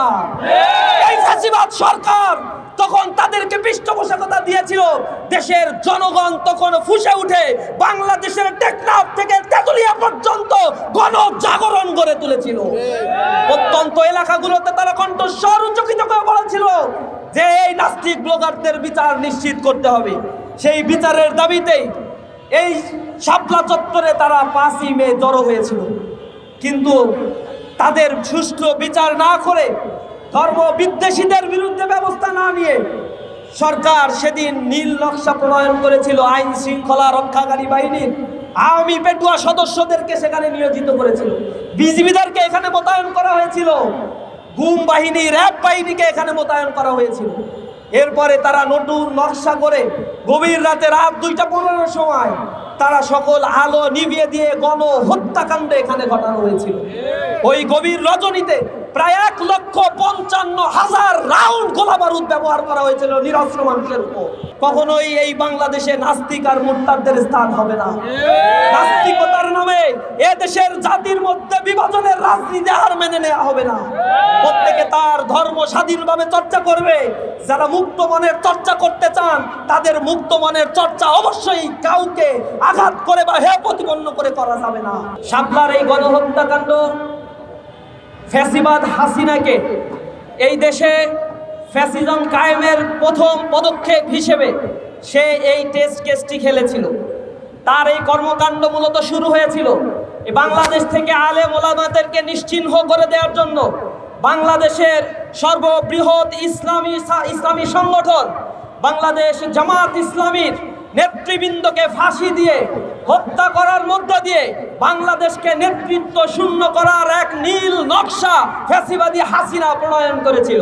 না? এই ফ্যাসিবাদ সরকার তখন তাদেরকে পৃষ্ঠপোষকতা দিয়েছিল, দেশের জনগণ তখন ফুঁসে উঠে বাংলাদেশের টেকনাফ থেকে তেতুলিয়া পর্যন্ত গণজাগরণ গড়ে তুলেছিল। প্রত্যন্ত এলাকাগুলোতে তারা কণ্ঠস্বর উচ্চকিত করে বলেছিল যে এই নাস্তিক ব্লগারদের বিচার নিশ্চিত করতে হবে। সেই বিচারের দাবিতেই এই শাপলা চত্বরে তারা 5ই মে জড়ো হয়েছিল। কিন্তু তাদের সুষ্ঠু বিচার না করে, ধর্ম বিদ্বেষীদের বিরুদ্ধে ব্যবস্থা না নিয়ে সরকার সেদিন নীল নকশা প্রণয়ন করেছিল। আইন শৃঙ্খলা রক্ষাকারী বাহিনীর আওয়ামী পেটুয়া সদস্যদেরকে সেখানে নিয়োজিত করেছিল, বিজিবিদেরকে এখানে মোতায়েন করা হয়েছিল, গুম বাহিনী র্যাব বাহিনীকে এখানে মোতায়েন করা হয়েছিল। এরপরে তারা নতুন নকশা করে গভীর রাতে রাত 2:15 সময় তারা সকল আলো নিভিয়ে দিয়ে গণহত্যাকাণ্ড এখানে ঘটানো হয়েছিল। ওই গভীর রজনীতে প্রায় 1,55,000 রাউন্ড গোলা বারুদ ব্যবহার করা হয়েছিল নিরস্ত্র মানুষের উপর। কখনোই এই বাংলাদেশে নাস্তিক আর মুরতাদদের স্থান হবে না। নাস্তিকতার নামে এ দেশের জাতির মধ্যে বিভাজনের রাজনীতি আর মেনে নেওয়া হবে না। প্রত্যেকে তার ধর্ম স্বাধীনভাবে চর্চা করবে। যারা মুক্ত মনের চর্চা করতে চান তাদের মুক্ত মনের চর্চা অবশ্যই কাউকে আঘাত করে বা হে প্রতিপন্ন করে করা যাবে না। শাপলার এই গণহত্যাকাণ্ড ফ্যাসিবাদ হাসিনাকে এই দেশে ফ্যাসিজম কায়েমের প্রথম পদক্ষেপ হিসেবে সে এই টেস্ট কেসটি খেলেছিল। তার এই কর্মকাণ্ড মূলত শুরু হয়েছিল বাংলাদেশ থেকে আলেম ওলামাদেরকে নিশ্চিহ্ন করে দেওয়ার জন্য। বাংলাদেশের সর্ববৃহৎ ইসলামী সংগঠন বাংলাদেশ জামাত ইসলামীর নেতৃবৃন্দকে ফাঁসি দিয়ে হত্যা করার মধ্য দিয়ে বাংলাদেশকে নেতৃত্ব শূন্য করার এক নীল নকশা ফ্যাসিবাদী হাসিনা প্রণয়ন করেছিল।